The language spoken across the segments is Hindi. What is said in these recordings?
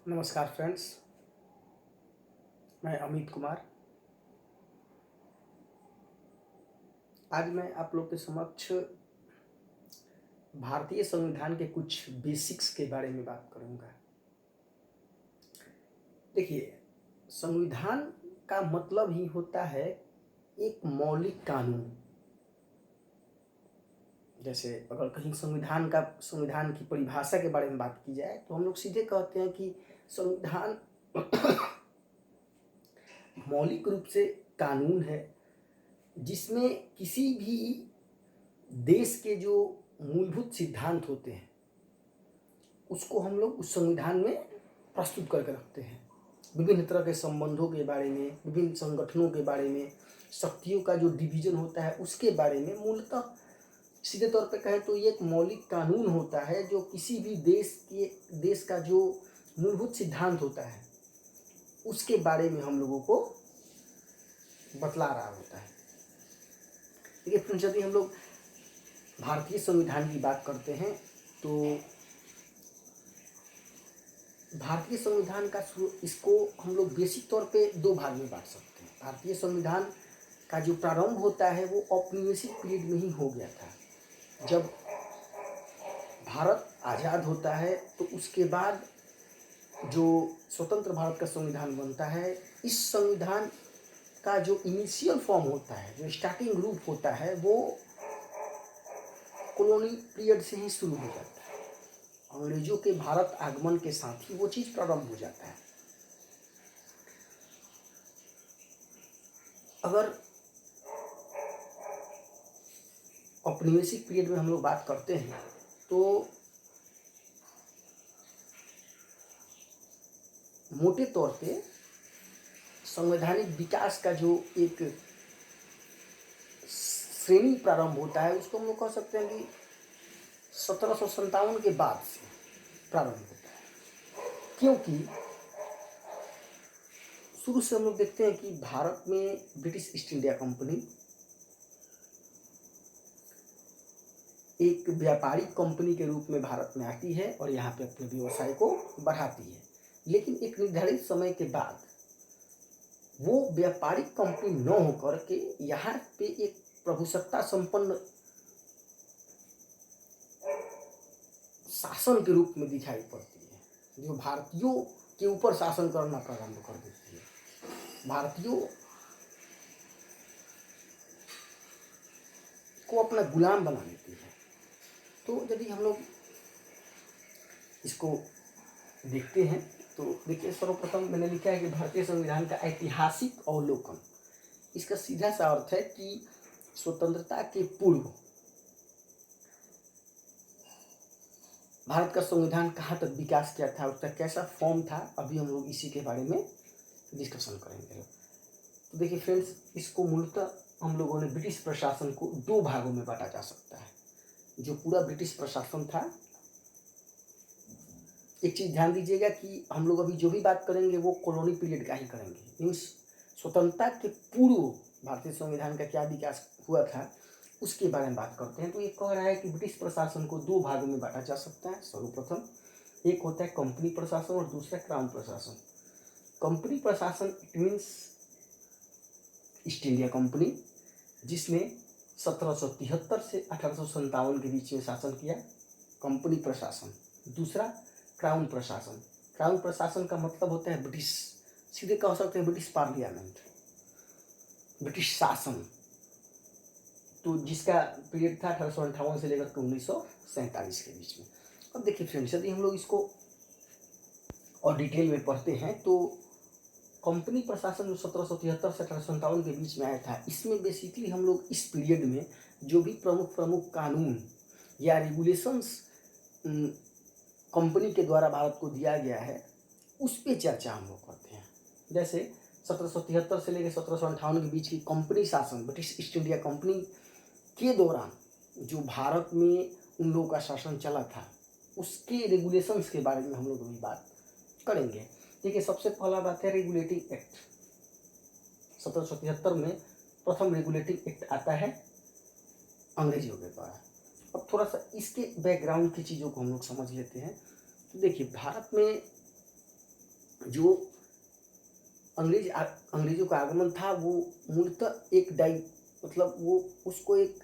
नमस्कार फ्रेंड्स, मैं अमित कुमार। आज मैं आप लोग के समक्ष भारतीय संविधान के कुछ बेसिक्स के बारे में बात करूंगा। देखिए, संविधान का मतलब ही होता है एक मौलिक कानून। जैसे अगर कहीं संविधान की परिभाषा के बारे में बात की जाए तो हम लोग सीधे कहते हैं कि संविधान मौलिक रूप से कानून है जिसमें किसी भी देश के जो मूलभूत सिद्धांत होते हैं उसको हम लोग उस संविधान में प्रस्तुत करके रखते हैं। विभिन्न तरह के संबंधों के बारे में, विभिन्न संगठनों के बारे में, शक्तियों का जो डिवीजन होता है उसके बारे में मूलतः सीधे तौर पे कहें तो ये एक मौलिक कानून होता है जो किसी भी देश का जो मूलभूत सिद्धांत होता है उसके बारे में हम लोगों को बतला रहा होता है। देखिए फ्रेंड्स, यदि हम लोग भारतीय संविधान की बात करते हैं तो भारतीय संविधान का इसको हम लोग बेसिक तौर पे दो भाग में बांट सकते हैं। भारतीय संविधान का जो प्रारंभ होता है वो औपनिवेशिक पीरियड में ही हो गया था। जब भारत आज़ाद होता है तो उसके बाद जो स्वतंत्र भारत का संविधान बनता है, इस संविधान का जो इनिशियल फॉर्म होता है, जो स्टार्टिंग रूप होता है, वो कॉलोनी पीरियड से ही शुरू हो जाता है। अंग्रेजों के भारत आगमन के साथ ही वो चीज़ प्रारंभ हो जाता है। अगर औपनिवेशिक पीरियड में हम लोग बात करते हैं तो मोटे तौर पे संवैधानिक विकास का जो एक श्रेणी प्रारंभ होता है उसको हम लोग कह सकते हैं कि 1757 के बाद से प्रारंभ होता है। क्योंकि शुरू से हम लोग देखते हैं कि भारत में ब्रिटिश ईस्ट इंडिया कंपनी एक व्यापारिक कंपनी के रूप में भारत में आती है और यहाँ पे अपने व्यवसाय को बढ़ाती है। लेकिन एक निर्धारित समय के बाद वो व्यापारिक कंपनी न होकर के यहाँ पे एक प्रभुसत्ता संपन्न शासन के रूप में दिखाई पड़ती है, जो भारतीयों के ऊपर शासन करना प्रारंभ कर देती है। भारतीयों को अपना गुलाम बना लेती है। तो यदि हम लोग इसको देखते हैं तो देखिए, सर्वप्रथम मैंने लिखा है कि भारतीय संविधान का ऐतिहासिक अवलोकन। इसका सीधा सा अर्थ है कि स्वतंत्रता के पूर्व भारत का संविधान कहाँ तक विकास किया था, उसका कैसा फॉर्म था, अभी हम लोग इसी के बारे में डिस्कशन करेंगे। तो देखिए फ्रेंड्स, इसको मूलतः हम लोगों ने ब्रिटिश प्रशासन को दो भागों में बांटा जा सकता है। जो पूरा ब्रिटिश प्रशासन था, एक चीज़ ध्यान दीजिएगा कि हम लोग अभी जो भी बात करेंगे वो कॉलोनी पीरियड का ही करेंगे। मीन्स स्वतंत्रता के पूर्व भारतीय संविधान का क्या विकास हुआ था उसके बारे में बात करते हैं। तो ये कह रहा है कि ब्रिटिश प्रशासन को दो भागों में बांटा जा सकता है। सर्वप्रथम एक होता है कंपनी प्रशासन और दूसरा क्राउन प्रशासन। कंपनी प्रशासन it means east India company, जिसने 1773 से 1857 के बीच में शासन किया, कंपनी प्रशासन। दूसरा क्राउन प्रशासन। क्राउन प्रशासन का मतलब होता है ब्रिटिश, सीधे कह सकते हैं ब्रिटिश पार्लियामेंट, ब्रिटिश शासन। तो जिसका पीरियड था 1858 से लेकर के 1947 के बीच में। अब देखिए फ्रेंड्स, यदि हम लोग इसको और डिटेल में पढ़ते हैं तो कंपनी प्रशासन जो 1773 से 1857 के बीच में आया था, इसमें बेसिकली हम लोग इस पीरियड में जो भी प्रमुख प्रमुख कानून या रेगुलेशंस कंपनी के द्वारा भारत को दिया गया है उस पर चर्चा हम लोग करते हैं। जैसे 1773 से लेकर 1758 के बीच की कंपनी शासन, ब्रिटिश ईस्ट इंडिया कंपनी के दौरान जो भारत में उन लोगों का शासन चला था उसके रेगुलेशंस के बारे में हम लोग अभी बात करेंगे। देखिए, सबसे पहला बात है रेगुलेटिंग एक्ट। 1773 में प्रथम रेगुलेटिंग एक्ट आता है अंग्रेजियों के द्वारा। अब थोड़ा सा इसके बैकग्राउंड की चीज़ों को हम लोग समझ लेते हैं। तो देखिए, भारत में जो अंग्रेजों का आगमन था वो मूलतः एक मतलब वो उसको एक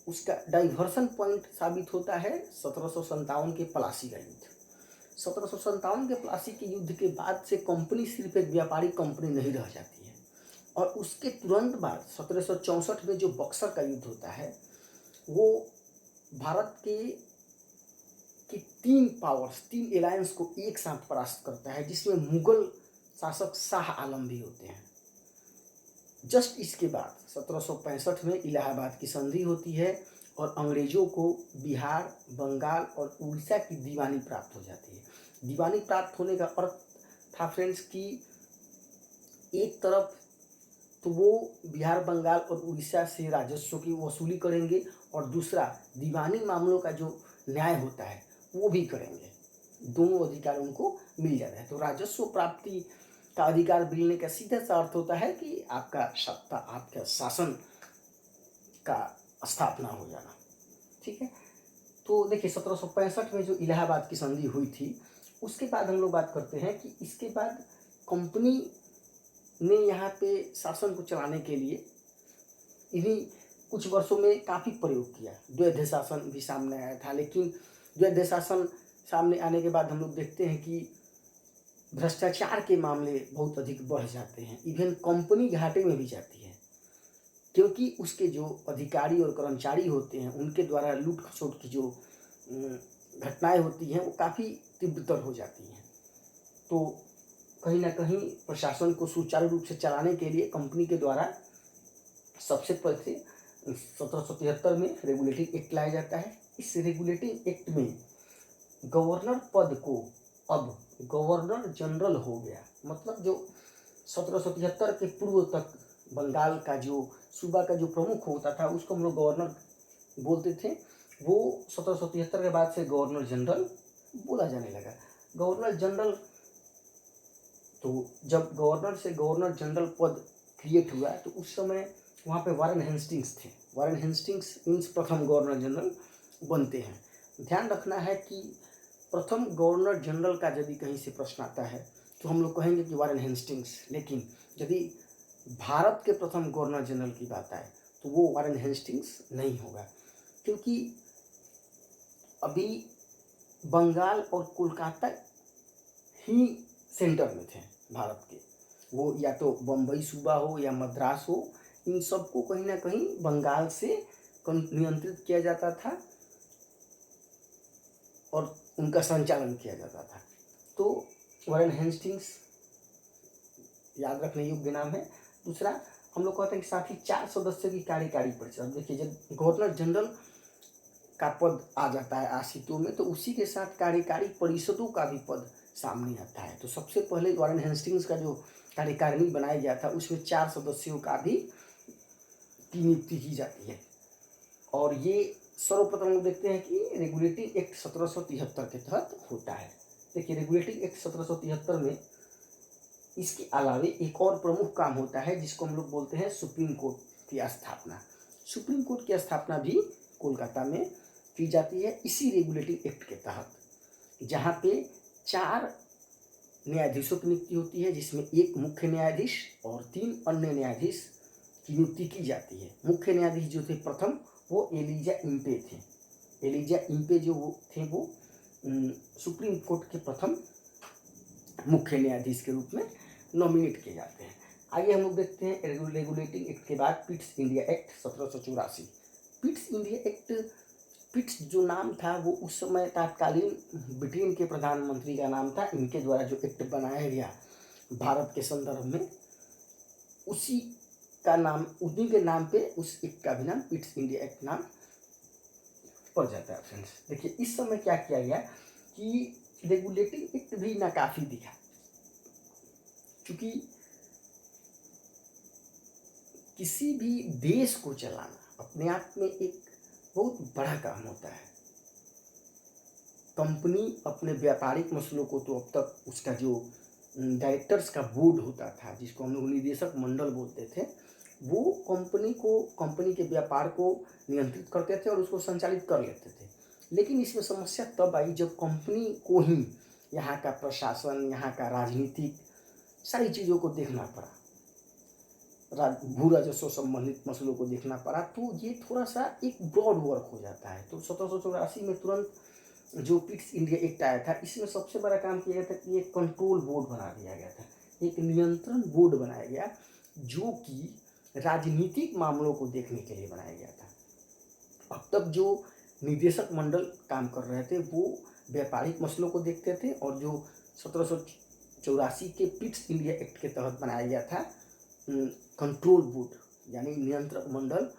उसका डाइवर्सन पॉइंट साबित होता है 1757 के प्लासी का युद्ध। 1757 के प्लासी के युद्ध के बाद से कंपनी सिर्फ एक व्यापारिक कंपनी नहीं रह जाती है, और उसके तुरंत बाद 1764 में जो बक्सर का युद्ध होता है वो भारत के तीन एलायंस को एक साथ परास्त करता है, जिसमें मुगल शासक शाह आलम भी होते हैं। जस्ट इसके बाद 1765 में इलाहाबाद की संधि होती है और अंग्रेजों को बिहार, बंगाल और उड़ीसा की दीवानी प्राप्त हो जाती है। दीवानी प्राप्त होने का अर्थ था फ्रेंड्स कि एक तरफ तो वो बिहार, बंगाल और उड़ीसा से राजस्व की वसूली करेंगे, और दूसरा दीवानी मामलों का जो न्याय होता है वो भी करेंगे। दोनों अधिकार उनको मिल जाता है। तो राजस्व प्राप्ति का अधिकार मिलने का सीधा सा अर्थ होता है कि आपका सत्ता, आपका शासन का स्थापना हो जाना। ठीक है, तो देखिए 1765 में जो इलाहाबाद की संधि हुई थी, उसके बाद हम लोग बात करते हैं कि इसके बाद कंपनी ने यहाँ पे शासन को चलाने के लिए इन्हीं कुछ वर्षों में काफ़ी प्रयोग किया। द्वैध शासन भी सामने आया था, लेकिन द्वैध शासन सामने आने के बाद हम लोग देखते हैं कि भ्रष्टाचार के मामले बहुत अधिक बढ़ जाते हैं। इवन कंपनी घाटे में भी जाती है, क्योंकि उसके जो अधिकारी और कर्मचारी होते हैं उनके द्वारा लूट खसोट की जो घटनाएं होती हैं वो काफ़ी तीव्रतर हो जाती हैं। तो कहीं ना कहीं प्रशासन को सुचारू रूप से चलाने के लिए कंपनी के द्वारा सबसे पहले 1773 में रेगुलेटिंग एक्ट लाया जाता है। इस रेगुलेटिंग एक्ट में गवर्नर पद को अब गवर्नर जनरल हो गया। मतलब जो 1773 के पूर्व तक बंगाल का जो सूबा का जो प्रमुख होता था उसको हम लोग गवर्नर बोलते थे, वो 1773 के बाद से गवर्नर जनरल बोला जाने लगा। गवर्नर जनरल, तो जब गवर्नर से गवर्नर जनरल पद क्रिएट हुआ तो उस समय वहाँ पे वारेन हेस्टिंग्स थे। वारेन हेस्टिंग्स मीन्स प्रथम गवर्नर जनरल बनते हैं। ध्यान रखना है कि प्रथम गवर्नर जनरल का यदि कहीं से प्रश्न आता है तो हम लोग कहेंगे कि वारेन हेस्टिंग्स, लेकिन यदि भारत के प्रथम गवर्नर जनरल की बात आए तो वो वारेन हेस्टिंग्स नहीं होगा, क्योंकि अभी बंगाल और कोलकाता ही सेंटर में थे भारत के। वो या तो बम्बई सूबा हो या मद्रास हो, इन सबको कहीं ना कहीं बंगाल से नियंत्रित किया जाता था और उनका संचालन किया जाता था। तो वारेन हेस्टिंग्स याद रखने योग्य नाम है। दूसरा हम लोग कहते हैं कि साथ ही 4 सदस्यों की कार्यकारी परिषद। देखिए जब गवर्नर जनरल का पद आ जाता है आशितों में, तो उसी के साथ कार्यकारी परिषदों का भी पद सामने आता है। तो सबसे पहले वारेन हेस्टिंग्स का जो कार्यकारिणी बनाया गया था उसमें 4 सदस्यों का भी की नियुक्ति की जाती है। और ये सर्वप्रथम लोग देखते हैं कि रेगुलेटिंग एक्ट 1773 के तहत होता है। देखिए रेगुलेटिंग एक्ट 1773 में इसके अलावे एक और प्रमुख काम होता है जिसको हम लोग बोलते हैं सुप्रीम कोर्ट की स्थापना। सुप्रीम कोर्ट की स्थापना भी कोलकाता में की जाती है इसी रेगुलेटिंग एक्ट के तहत, जहाँ पे 4 न्यायाधीशों की नियुक्ति होती है, जिसमें एक मुख्य न्यायाधीश और 3 अन्य न्यायाधीश की नियुक्ति की जाती है। मुख्य न्यायाधीश जो थे प्रथम वो एलिजा इम्पे थे। एलिजा इम्पे जो वो थे वो सुप्रीम कोर्ट के प्रथम मुख्य न्यायाधीश के रूप में नॉमिनेट किए जाते हैं। आगे हम लोग देखते हैं रेगुलेटिंग एक्ट के बाद Pitt's India Act 1784। Pitt's India Act, Pitt's जो नाम था वो उस समय तत्कालीन ब्रिटेन के प्रधानमंत्री का नाम था। इनके द्वारा जो एक्ट बनाया गया भारत के संदर्भ में, उसी का नाम, उन्हीं के नाम पे उस एक्ट का भी नाम पिट्स इंडिया एक्ट नाम पड़ जाता है। फ्रेंड्स देखिए इस समय क्या किया गया कि रेगुलेटिंग एक्ट भी नाकाफी दिखा, क्योंकि किसी भी देश को चलाना अपने आप में एक बहुत बड़ा काम होता है। कंपनी अपने व्यापारिक मसलों को, तो अब तक उसका जो डायरेक्टर्स का बोर्ड होता था जिसको हम लोग निदेशक मंडल बोलते थे, वो कंपनी के व्यापार को नियंत्रित करते थे और उसको संचालित कर लेते थे। लेकिन इसमें समस्या तब आई जब कंपनी को ही यहाँ का प्रशासन, यहाँ का राजनीतिक सारी चीज़ों को देखना पड़ा, भू राजस्व संबंधित मसलों को देखना पड़ा। तो ये थोड़ा सा एक ब्रॉड वर्क हो जाता है। तो 1784 में तुरंत जो पिट्स इंडिया एक्ट आया था, इसमें सबसे बड़ा काम किया गया था कि एक कंट्रोल बोर्ड बना दिया गया था, एक नियंत्रण बोर्ड बनाया गया जो कि राजनीतिक मामलों को देखने के लिए बनाया गया था। अब तक जो निदेशक मंडल काम कर रहे थे वो व्यापारिक मसलों को देखते थे, और जो 1784 के पिट्स इंडिया एक्ट के तहत बनाया गया था कंट्रोल बोर्ड यानी नियंत्रक मंडल,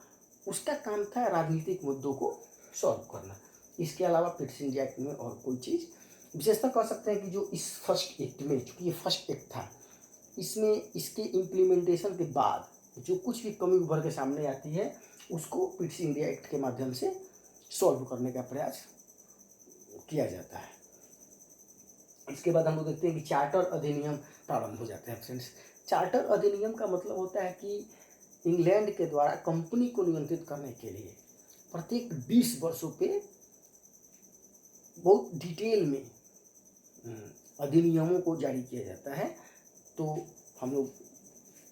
उसका काम था राजनीतिक मुद्दों को सॉल्व करना। इसके अलावा पिट्स इंडिया एक्ट में और कोई चीज़ विशेषता कह सकते हैं कि जो इस फर्स्ट एक्ट में, चूँकि ये फर्स्ट एक्ट था, इसमें इसके इम्प्लीमेंटेशन के बाद जो कुछ भी कमी उभर के सामने आती है उसको पिट्स इंडिया एक्ट के माध्यम से सॉल्व करने का प्रयास किया जाता है। इसके बाद हम लोग देखते हैं कि चार्टर अधिनियम प्रारंभ हो जाते हैं फ्रेंड्स। चार्टर अधिनियम का मतलब होता है कि इंग्लैंड के द्वारा कंपनी को नियंत्रित करने के लिए प्रत्येक 20 वर्षों पे बहुत डिटेल में अधिनियमों को जारी किया जाता है। तो हम लोग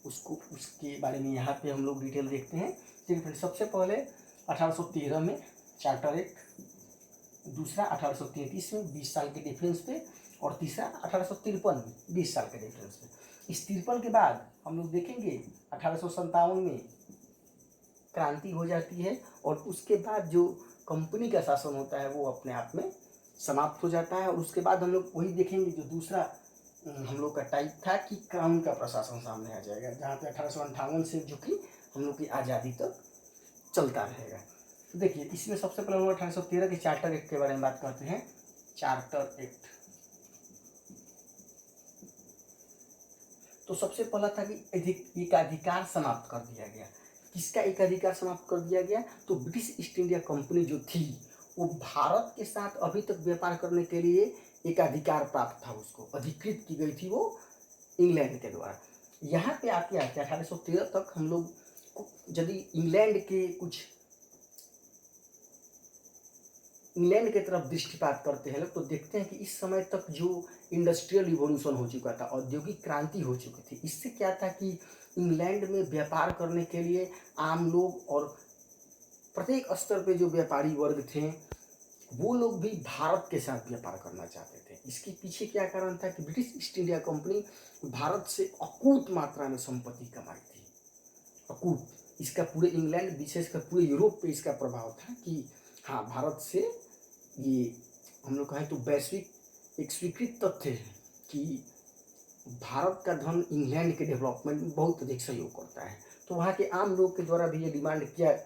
उसके बारे में यहाँ पे हम लोग डिटेल देखते हैं। ठीक है फ्रेंड्स, सबसे पहले 1813 में चार्टर एक्ट, दूसरा 1833 में 20 साल के डिफरेंस पे, और तीसरा 1853 में 20 साल के डिफरेंस पे। इस 53 के बाद हम लोग देखेंगे 1857 में क्रांति हो जाती है, और उसके बाद जो कंपनी का शासन होता है वो अपने आप में समाप्त हो जाता है। और उसके बाद हम लोग वही देखेंगे जो दूसरा हम लोग का टाइप था कि कानून का प्रशासन सामने आ जाएगा, जहाँ पे 1858 से जो कि हम लोग की आज़ादी तक चलता रहेगा। तो देखिए इसमें सबसे पहले हम लोग 1813 के चार्टर एक्ट के बारे में बात करते हैं। चार्टर एक्ट तो सबसे पहला था कि एक अधिकार समाप्त कर दिया गया। किसका एक अधिकार समाप्त कर दिया गया? तो ब्रिटिश ईस्ट इंडिया कंपनी जो थी वो भारत के साथ अभी तक व्यापार करने के लिए एक अधिकार प्राप्त था, उसको अधिकृत की गई थी वो इंग्लैंड के द्वारा। यहाँ पे आते आते 1813 तक हम लोग यदि इंग्लैंड की तरफ दृष्टिपात करते हैं तो देखते हैं कि इस समय तक जो इंडस्ट्रियल रिवॉल्यूशन हो चुका था, औद्योगिक क्रांति हो चुकी थी, इससे क्या था कि इंग्लैंड में व्यापार करने के लिए आम लोग और प्रत्येक स्तर पे जो व्यापारी वर्ग थे वो लोग भी भारत के साथ व्यापार करना चाहते थे। इसके पीछे क्या कारण था कि British east India company Bharat से अकूत मात्रा में संपत्ति कमाई थी, अकूत। इसका पूरे इंग्लैंड, विशेषकर पूरे यूरोप पे इसका प्रभाव था कि हाँ, भारत से ये हम लोग कहें तो वैश्विक एक स्वीकृत तथ्य है कि भारत का धन इंग्लैंड के डेवलपमेंट में बहुत अधिक सहयोग करता है। तो वहाँ के आम लोग के द्वारा भी ये डिमांड किया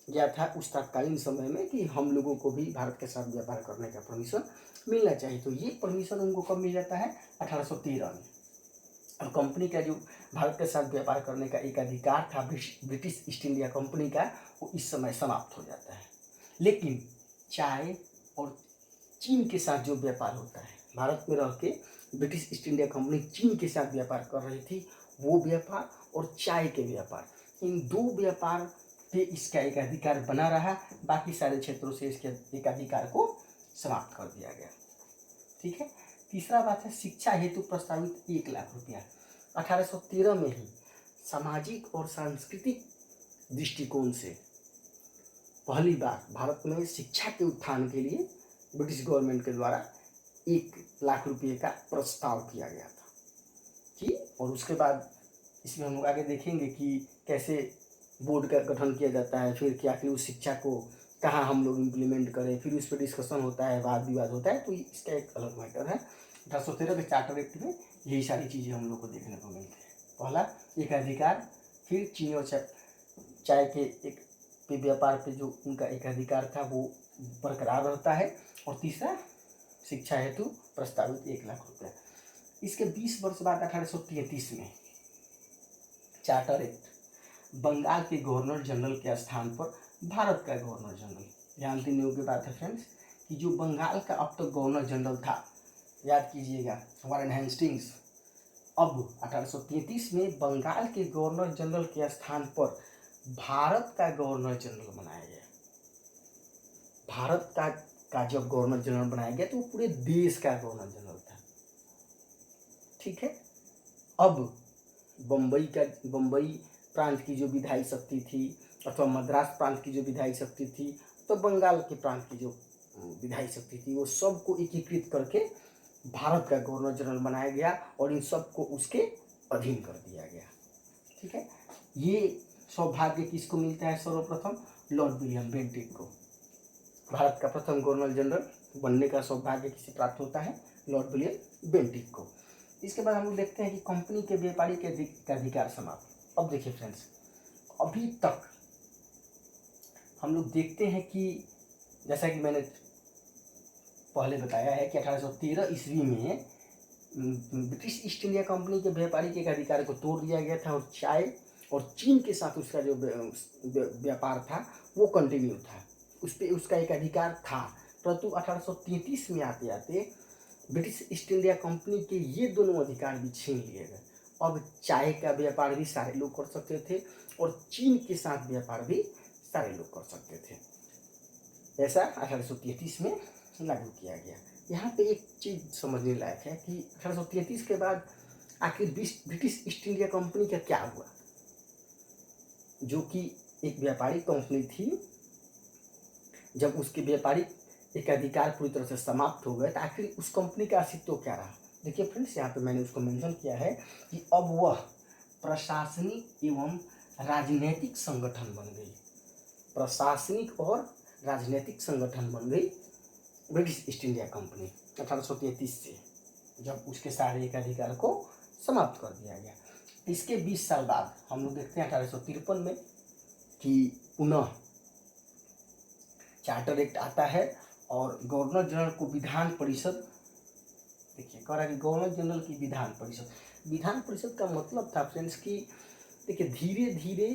गया था उस तत्कालीन समय में कि हम लोगों को भी भारत के साथ व्यापार करने का परमिशन मिलना चाहिए। तो ये परमिशन उनको कब मिल जाता है? 1813 में। और कंपनी का जो भारत के साथ व्यापार करने का एक अधिकार था ब्रिटिश ईस्ट इंडिया कंपनी का, वो इस समय समाप्त हो जाता है। लेकिन चाय और चीन के साथ जो व्यापार होता है, भारत में रह के ब्रिटिश ईस्ट इंडिया कंपनी चीन के साथ व्यापार कर रही थी, वो व्यापार और चाय के व्यापार, इन दो व्यापार पे इसका एक अधिकार बना रहा। बाकी सारे क्षेत्रों से इसके एक अधिकार को समाप्त कर दिया गया। ठीक है। तीसरा बात है शिक्षा हेतु प्रस्तावित 1 लाख रुपया। 1813 में ही सामाजिक और सांस्कृतिक दृष्टिकोण से पहली बार भारत में शिक्षा के उत्थान के लिए ब्रिटिश गवर्नमेंट के द्वारा 1 लाख रुपये का प्रस्ताव किया गया था। ठीक। और उसके बाद इसमें हम लोग आगे देखेंगे कि कैसे बोर्ड का गठन किया जाता है, फिर क्या कि उस शिक्षा को कहाँ हम लोग इम्प्लीमेंट करें, फिर उस पर डिस्कशन होता है, वाद विवाद होता है। तो इसका एक अलग मैटर है। 1813 के चार्टर एक्ट में यही सारी चीज़ें हम लोग को देखने को मिलती है। पहला एक अधिकार, फिर चीनी और चाय के एक पे व्यापार पे जो उनका एक अधिकार था वो बरकरार रहता है, और तीसरा शिक्षा हेतु प्रस्तावित 1 लाख रुपया। इसके 20 वर्ष बाद 1833 में चार्टर एक्ट बंगाल के गवर्नर जनरल के स्थान पर भारत का गवर्नर जनरल। ध्यान देने योग्य बात है फ्रेंड्स कि जो बंगाल का अब तक गवर्नर जनरल था, याद कीजिएगा, वारेन हेस्टिंग्स, अब 1833 में बंगाल के गवर्नर जनरल के स्थान पर भारत का गवर्नर जनरल बनाया गया। भारत का जब गवर्नर जनरल बनाया गया तो वो पूरे देश का गवर्नर जनरल था। ठीक है। अब बम्बई प्रांत की जो विधायी शक्ति थी, अथवा मद्रास प्रांत की जो विधायी शक्ति थी, तो बंगाल के प्रांत की जो विधायी शक्ति थी, वो सबको एकीकृत करके भारत का गवर्नर जनरल बनाया गया और इन सबको उसके अधीन कर दिया गया। ठीक है। ये सौभाग्य किसको मिलता है? सर्वप्रथम लॉर्ड विलियम बेंटिक को। भारत का प्रथम गवर्नर जनरल बनने का सौभाग्य किसे प्राप्त होता है? लॉर्ड विलियम बेंटिक को। इसके बाद हम लोग देखते हैं कि कंपनी के व्यापारी के अधिकार समाप्त। अब देखिए फ्रेंड्स, अभी तक हम लोग देखते हैं कि जैसा कि मैंने पहले बताया है कि 1813 ईस्वी में ब्रिटिश ईस्ट इंडिया कंपनी के व्यापारी के अधिकार को तोड़ दिया गया था और चाय और चीन के साथ उसका जो व्यापार था वो कंटिन्यू था, उस पर उसका एक अधिकार था। परंतु 1833 में आते आते ब्रिटिश ईस्ट इंडिया कंपनी के ये दोनों अधिकार भी छीन लिए गए। अब चाय का व्यापार भी सारे लोग कर सकते थे और चीन के साथ व्यापार भी सारे लोग कर सकते थे। ऐसा 1833 में लागू किया गया। यहाँ पे एक चीज़ समझने लायक है कि 1833 के बाद आखिर ब्रिटिश ईस्ट इंडिया कंपनी का क्या हुआ, जो कि एक व्यापारिक कंपनी थी। जब उसके व्यापारिक एक अधिकार पूरी तरह से समाप्त हो गए तो आखिर उस कंपनी का अस्तित्व क्या रहा? देखिए फ्रेंड्स, यहाँ पे मैंने उसको मेंशन किया है कि अब वह प्रशासनिक एवं राजनीतिक संगठन बन गई। प्रशासनिक और राजनीतिक संगठन बन गई ब्रिटिश ईस्ट इंडिया कंपनी 1833 से, जब उसके सारे एक अधिकार को समाप्त कर दिया गया। इसके 20 साल बाद हम लोग देखते हैं 1853 में कि पुनः चार्टर एक्ट आता है और गवर्नर जनरल को विधान परिषद, देखिए कह रहा है कि गवर्नर जनरल की विधान परिषद का मतलब था फ्रेंड्स कि देखिए धीरे धीरे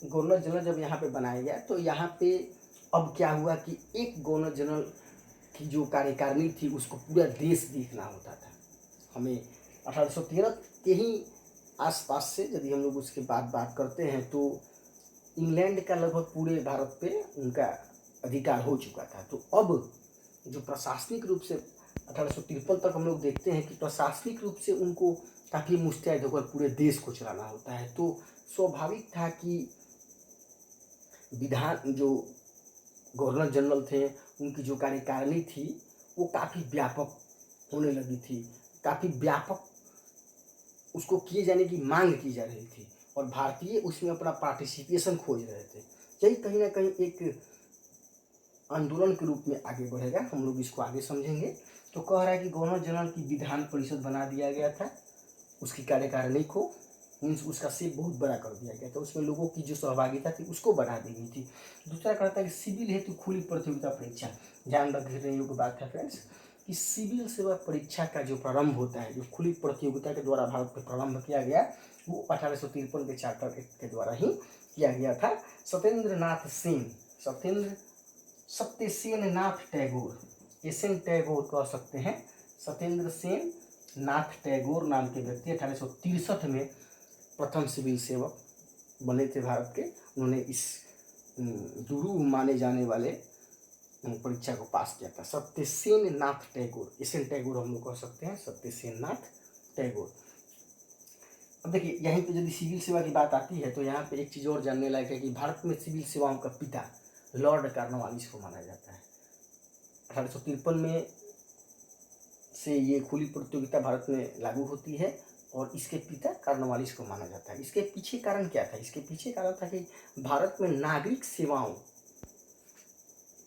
गवर्नर जनरल जब यहाँ पे बनाया गया तो यहाँ पे अब क्या हुआ कि एक गवर्नर जनरल की जो कार्यकारिणी थी उसको पूरा देश देखना होता था। हमें 1813 के ही आसपास से यदि हम लोग उसके बाद बात करते हैं तो इंग्लैंड का लगभग पूरे भारत पे उनका अधिकार हो चुका था। तो अब जो प्रशासनिक रूप से 1853 तक हम लोग देखते हैं कि प्रशासनिक रूप से उनको काफ़ी मुस्तैद होकर पूरे देश को चलाना होता है। तो स्वाभाविक था कि विधान जो गवर्नर जनरल थे उनकी जो कार्यकारिणी थी वो काफ़ी व्यापक होने लगी थी, काफ़ी व्यापक उसको किए जाने की मांग की जा रही थी और भारतीय उसमें अपना पार्टिसिपेशन खोज रहे थे। यही कहीं ना कहीं एक आंदोलन के रूप में आगे बढ़ेगा, हम लोग इसको आगे समझेंगे। तो कह रहा है कि गवर्नर जनरल की विधान परिषद बना दिया गया था, उसकी कार्यकारिणी को मीन्स उसका सेप बहुत बड़ा कर दिया गया था, उसमें लोगों की जो सहभागिता थी उसको बढ़ा दी गई थी। दूसरा कहता है कि सिविल हेतु खुली प्रतियोगिता परीक्षा, ध्यान रखने योग्य बात है फ्रेंड्स कि सिविल सेवा परीक्षा का जो प्रारंभ होता है, जो खुली प्रतियोगिता के द्वारा भारत में प्रारंभ किया गया, वो 1853 के चार्टर एक्ट के द्वारा ही किया गया था। सत्यसेन नाथ टैगोर, एसएन टैगोर कह सकते हैं, सत्येंद्र सेन नाथ टैगोर नाम के व्यक्ति 1863 में प्रथम सिविल सेवक बने थे भारत के। उन्होंने इस दुरूह माने जाने वाले परीक्षा को पास किया था। सत्यसेन नाथ टैगोर, एसएन टैगोर हम लोग कह सकते हैं, सत्यसेन नाथ टैगोर। अब देखिए यहीं पे यदि सिविल सेवा की बात आती है तो यहाँ पे एक चीज़ और जानने लायक है कि भारत में सिविल सेवाओं का पिता लॉर्ड कॉर्नवालिस को माना जाता है। 1853 में से ये खुली प्रतियोगिता भारत में लागू होती है और इसके पिता कॉर्नवालिस को माना जाता है। इसके पीछे कारण क्या था? इसके पीछे कारण था कि भारत में नागरिक सेवाओं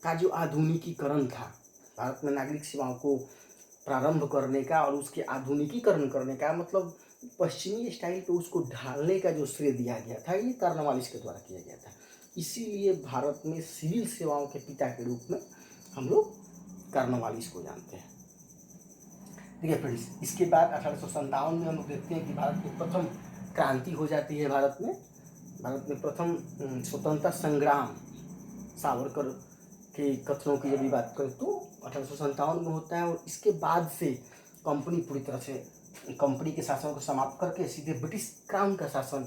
का जो आधुनिकीकरण था, भारत में नागरिक सेवाओं को प्रारंभ करने का और उसके आधुनिकीकरण करने का मतलब पश्चिमी स्टाइल पे उसको ढालने का जो श्रेय दिया गया था ये कॉर्नवालिस के द्वारा किया गया था। इसीलिए भारत में सिविल सेवाओं के पिता के रूप में हम लोग कॉर्नवालिस को जानते हैं। देखिए फ्रेंड्स, इसके बाद 1857 में हम लोग देखते हैं कि भारत की प्रथम क्रांति हो जाती है। भारत में प्रथम स्वतंत्रता संग्राम सावरकर के कथनों की यदि बात करें तो 1857 में होता है और इसके बाद से कंपनी पूरी तरह से कंपनी के शासन को समाप्त करके सीधे ब्रिटिश क्राउन का शासन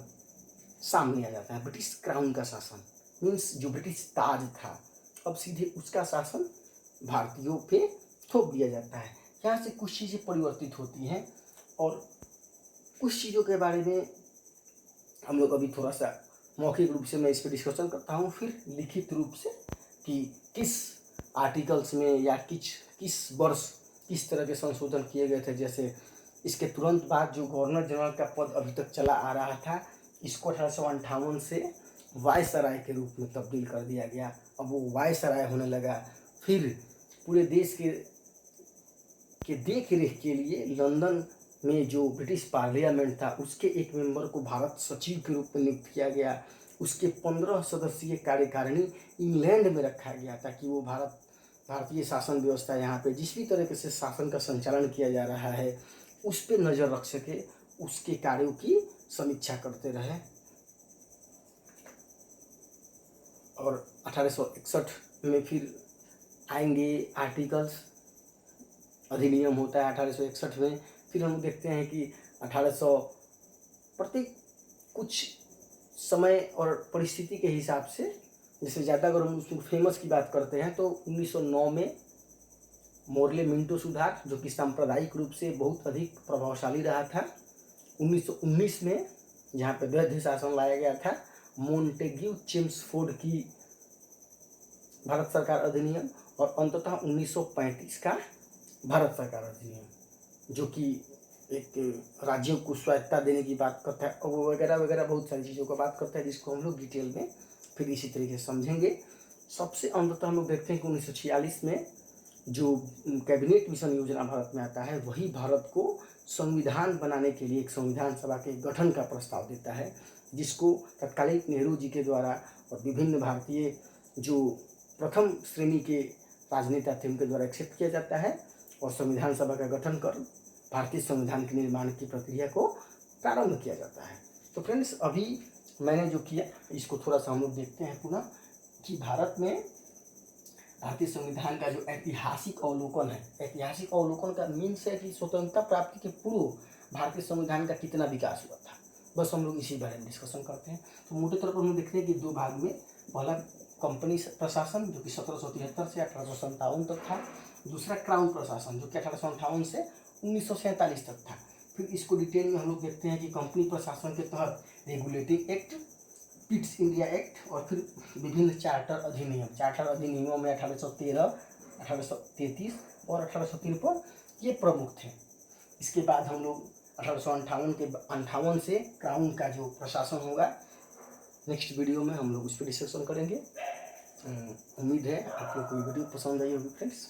सामने आ जाता है। ब्रिटिश क्राउन का शासन मीन्स जो ब्रिटिश ताज था अब सीधे उसका शासन भारतीयों पे थोप दिया जाता है। यहाँ से कुछ चीज़ें परिवर्तित होती हैं और कुछ चीज़ों के बारे में हम लोग अभी थोड़ा सा मौखिक रूप से मैं इस पर डिस्कशन करता हूँ, फिर लिखित रूप से कि किस आर्टिकल्स में या किस वर्ष किस तरह के संशोधन किए गए थे। जैसे इसके तुरंत बाद जो गवर्नर जनरल का पद अभी तक चला आ रहा था, इसको 1858 से वायसराय के रूप में तब्दील कर दिया गया। अब वो वायसराय होने लगा। फिर पूरे देश के देख रेख के लिए लंदन में जो ब्रिटिश पार्लियामेंट था, उसके एक मेंबर को भारत सचिव के रूप में नियुक्त किया गया। उसके 15 सदस्यीय कार्यकारिणी इंग्लैंड में रखा गया ताकि वो भारतीय शासन व्यवस्था यहाँ पे जिस भी तरीके से शासन का संचालन किया जा रहा है उस पर नज़र रख सके, उसके कार्यों की समीक्षा करते रहे। और 1861 में फिर आएंगे आर्टिकल्स, अधिनियम होता है 1861 में। फिर हम देखते हैं कि 1800 प्रत्येक कुछ समय और परिस्थिति के हिसाब से, जैसे ज़्यादा अगर हम उसमें फेमस की बात करते हैं तो 1909 में मोर्ले मिंटो सुधार, जो कि सांप्रदायिक रूप से बहुत अधिक प्रभावशाली रहा था। 1919 में जहाँ पे वैध शासन लाया गया था, मोंटेग्यू चेम्सफोर्ड की भारत सरकार अधिनियम, और अंततः 1935 का भारत सरकार अधिनियम, जो कि एक राज्यों को स्वायत्तता देने की बात करता है, और वो वगैरह वगैरह बहुत सारी चीज़ों का बात करता है, जिसको हम लोग डिटेल में फिर इसी तरीके से समझेंगे। सबसे अंततः हम लोग देखते हैं कि 1946 में जो कैबिनेट मिशन योजना भारत में आता है, वही भारत को संविधान बनाने के लिए एक संविधान सभा के गठन का प्रस्ताव देता है, जिसको तत्कालीन नेहरू जी के द्वारा और विभिन्न भारतीय जो प्रथम श्रेणी के राजनेता थे उनके द्वारा एक्सेप्ट किया जाता है, और संविधान सभा का गठन कर भारतीय संविधान के निर्माण की प्रक्रिया को प्रारंभ किया जाता है। तो फ्रेंड्स, अभी मैंने जो किया इसको थोड़ा सा हम लोग देखते हैं पुनः, कि भारत में भारतीय संविधान का जो ऐतिहासिक अवलोकन है, ऐतिहासिक अवलोकन का मीन्स है कि स्वतंत्रता प्राप्ति के पूर्व भारतीय संविधान का कितना विकास हुआ था, बस हम लोग इसी बारे में डिस्कशन करते हैं। तो मोटे तौर पर हम देखते हैं कि दो भाग में, पहला कंपनी प्रशासन जो कि 1773 से 1857 तक था, दूसरा क्राउन प्रशासन जो कि 1858 से 1947 तक था। फिर इसको डिटेल में हम लोग देखते हैं कि कंपनी प्रशासन के तहत रेगुलेटिंग एक्ट, पिट्स इंडिया एक्ट, और फिर विभिन्न चार्टर अधिनियमों में 1813, 1833 और 1853 ये प्रमुख थे। इसके बाद हम लोग 1858 से क्राउन का जो प्रशासन होगा, नेक्स्ट वीडियो में हम लोग उस पर डिस्कशन करेंगे। उम्मीद है आप लोग को वीडियो पसंद आई होगी फ्रेंड्स।